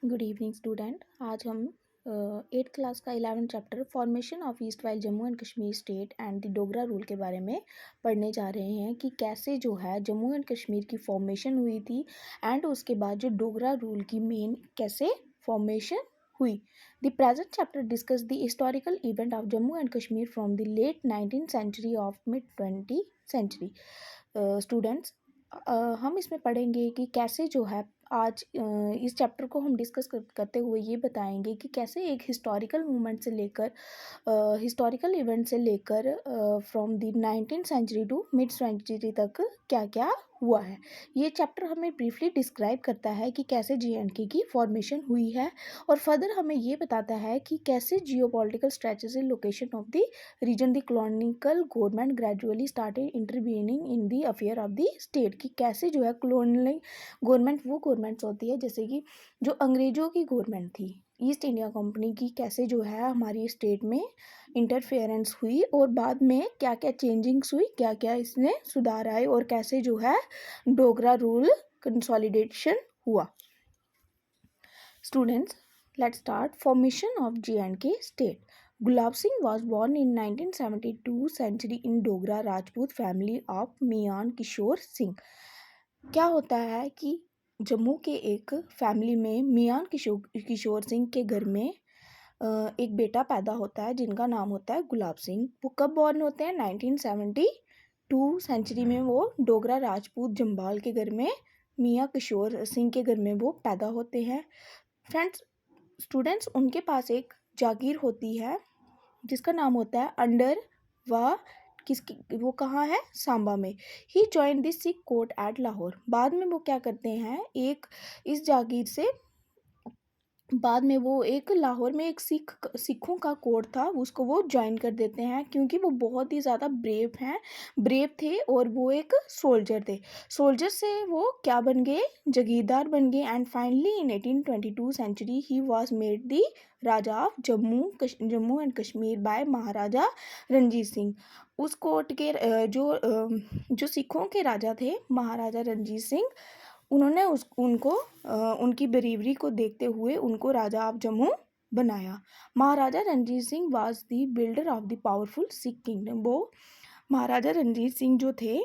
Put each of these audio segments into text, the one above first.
Good evening student. आज हम 8th class का 11th chapter formation of east while Jammu and Kashmir state and the Dogra rule के बारे में पढ़ने जा रहे हैं कि कैसे जो है जम्मू एंड कश्मीर की फॉर्मेशन हुई थी एंड उसके बाद जो डोगरा रूल की मेन कैसे फॉर्मेशन हुई। The present chapter discuss the historical event of Jammu and Kashmir from the late 19th century of mid 20th century. Students, हम इसमें पढ़ेंगे कि कैसे जो है आज इस चैप्टर को हम डिस्कस करते हुए ये बताएंगे कि कैसे एक हिस्टोरिकल मूवमेंट से लेकर हिस्टोरिकल इवेंट से लेकर from the 19th century to mid century तक क्या क्या हुआ है। ये चैप्टर हमें ब्रीफली डिस्क्राइब करता है कि कैसे JNK की फॉर्मेशन हुई है और फर्दर हमें ये बताता है कि कैसे geopolitical strategy location of the region the colonial government gradually started intervening in the affair of the state की कैसे जो है कॉलोनियल गवर्नमेंट वो गवर्नमेंट्स होती है जैसे कि जो अंग्रेज़ों की गवर्नमेंट थी ईस्ट इंडिया कंपनी की कैसे जो है हमारी स्टेट में इंटरफेरेंस हुई और बाद में क्या क्या चेंजिंग्स हुई क्या क्या इसमें सुधार आए और कैसे जो है डोगरा रूल कंसोलिडेशन हुआ। Students, let's start. Formation of J&K state. Gulab Singh was born in 1972 century in Dogra Rajput family of मियान किशोर सिंह। क्या होता है कि जम्मू के एक फैमिली में मियान किशोर सिंह के घर में एक बेटा पैदा होता है जिनका नाम होता है गुलाब सिंह। वो कब बॉर्न होते हैं? 1972 सेंचुरी में वो डोगरा राजपूत जम्बाल के घर में मियाँ किशोर सिंह के घर में वो पैदा होते हैं। फ्रेंड्स, स्टूडेंट्स, उनके पास एक जागीर होती है जिसका नाम होता है अंडर व किसकी वो कहाँ है? सांबा में। He join this Sikh court at Lahore. बाद में वो क्या करते हैं एक इस जागीर से बाद में वो एक लाहौर में एक सिखों का कोर्ट था उसको वो ज्वाइन कर देते हैं क्योंकि वो बहुत ही ज़्यादा ब्रेव थे और वो एक सोल्जर थे। सोल्जर से वो क्या बन गए? जागीरदार बन गए and finally in 1822 century he was made the Raja of Jammu and Kashmir by Maharaja Ranjit Singh. उस कोर्ट के जो सिखों के राजा थे महाराजा रणजीत सिंह, उन्होंने उनको उनकी बरीवरी को देखते हुए उनको राजा ऑफ जम्मू बनाया। Maharaja Ranjit Singh was the builder of the powerful Sikh kingdom. वो महाराजा रणजीत सिंह जो थे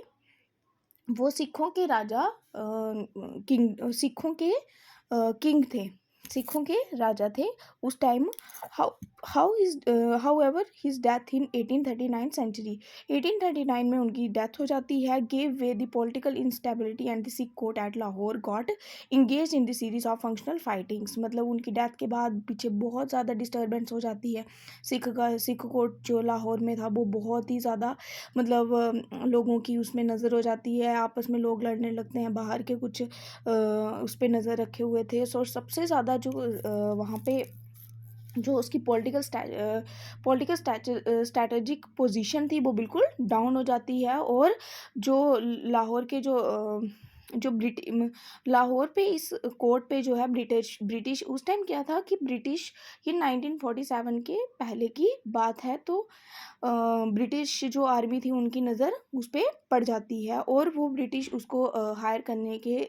वो सिखों के राजा किंग थे, सिखों के राजा थे उस time. However his death in 1839 century. 1839 में उनकी डेथ हो जाती है। Gave way the political instability and the Sikh court at Lahore got engage in the series of functional fightings. मतलब उनकी डेथ के बाद पीछे बहुत ज़्यादा डिस्टर्बेंस हो जाती है। सिख कोर्ट जो लाहौर में था वो बहुत ही ज़्यादा मतलब लोगों की उसमें नज़र हो जाती है, आपस में लोग लड़ने लगते हैं, बाहर के कुछ उस पर नज़र रखे हुए थे। सो सबसे ज़्यादा जो वहाँ पे जो उसकी पॉलिटिकल स्ट्रैटेजिक पोजीशन थी वो बिल्कुल डाउन हो जाती है। और जो लाहौर के जो लाहौर पे इस कोर्ट पे जो है ब्रिटिश उस टाइम क्या था कि ब्रिटिश ये 1947 के पहले की बात है। तो ब्रिटिश जो आर्मी थी उनकी नज़र उस पर पड़ जाती है और वो ब्रिटिश उसको हायर करने के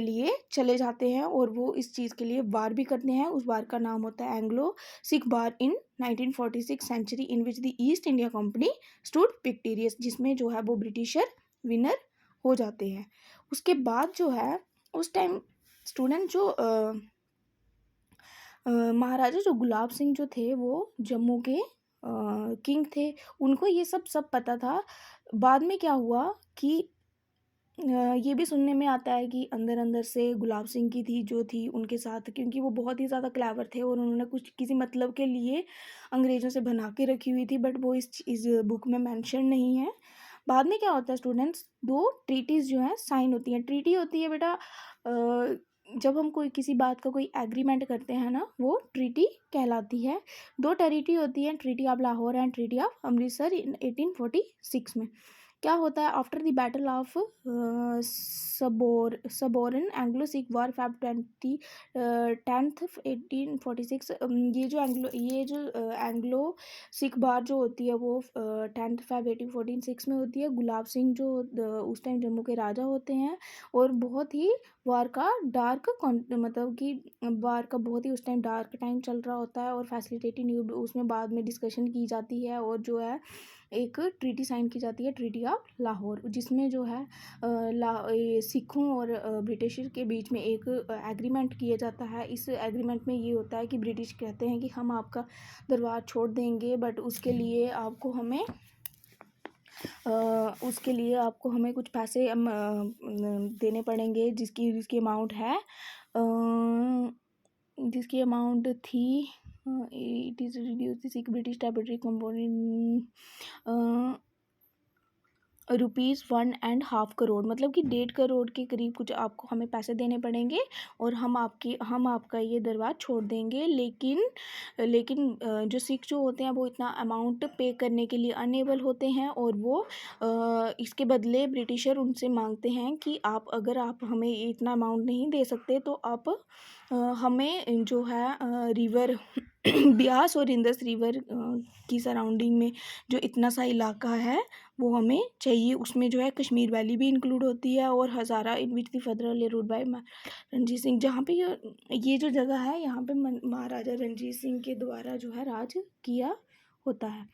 लिए चले जाते हैं और वो इस चीज़ के लिए वार भी करते हैं। उस वार का नाम होता है Anglo Sikh war in 1946 century in which the East India company stood victorious, जिसमें जो है वो ब्रिटिशर विनर हो जाते हैं। उसके बाद जो है उस टाइम स्टूडेंट जो महाराजा जो गुलाब सिंह जो थे वो जम्मू के किंग थे, उनको ये सब पता था। बाद में क्या हुआ कि ये भी सुनने में आता है कि अंदर अंदर से गुलाब सिंह की जो थी उनके साथ, क्योंकि वो बहुत ही ज़्यादा क्लेवर थे और उन्होंने कुछ किसी मतलब के लिए अंग्रेज़ों से बना के रखी हुई थी, बट वो इस बुक में मेंशन नहीं है। बाद में क्या होता है स्टूडेंट्स, दो ट्रीटीज़ जो हैं साइन होती हैं। ट्रीटी होती है बेटा जब हम कोई किसी बात का कोई एग्रीमेंट करते हैं ना, वो ट्रीटी कहलाती है। दो ट्रीटी होती हैं, treaty of Lahore and treaty of Amritsar in 1846 में। क्या होता है? After the battle of Sobraon Anglo Sikh war Feb 10th 1846। ये जो एंग्लो सिख वार जो होती है वो 10th फेब 1846 में होती है। गुलाब सिंह जो उस टाइम जम्मू के राजा होते हैं और बहुत ही वार का मतलब कि वार का बहुत ही उस टाइम डार्क टाइम चल रहा होता है और फैसिलिटेटिव न्यू उसमें बाद में डिस्कशन की जाती है और जो है एक ट्रीटी साइन की जाती है, ट्रीटी ऑफ लाहौर, जिसमें जो है ये सिखों और ब्रिटिश के बीच में एक एग्रीमेंट किया जाता है। इस एग्रीमेंट में ये होता है कि ब्रिटिश कहते हैं कि हम आपका दरबार छोड़ देंगे, बट उसके लिए आपको हमें कुछ पैसे देने पड़ेंगे, जिसकी अमाउंट है जिसकी अमाउंट थी it is reduce Sikh British territory component ₹1.5 crore, मतलब कि 1.5 करोड़ के करीब कुछ आपको हमें पैसे देने पड़ेंगे और हम आपका ये दरबार छोड़ देंगे। लेकिन जो सिख जो होते हैं वो इतना अमाउंट पे करने के लिए अनएबल होते हैं और वो इसके बदले ब्रिटिशर उनसे मांगते हैं कि अगर आप हमें इतना अमाउंट नहीं दे सकते तो आप हमें जो है रिवर ब्यास और इंदस रिवर की सराउंडिंग में जो इतना सा इलाका है वो हमें चाहिए। उसमें जो है कश्मीर वैली भी इंक्लूड होती है और Hazara in which the federal route by Ranjit Singh, जहाँ पे ये जो जगह है यहाँ पे महाराजा रणजीत सिंह के द्वारा जो है राज किया होता है।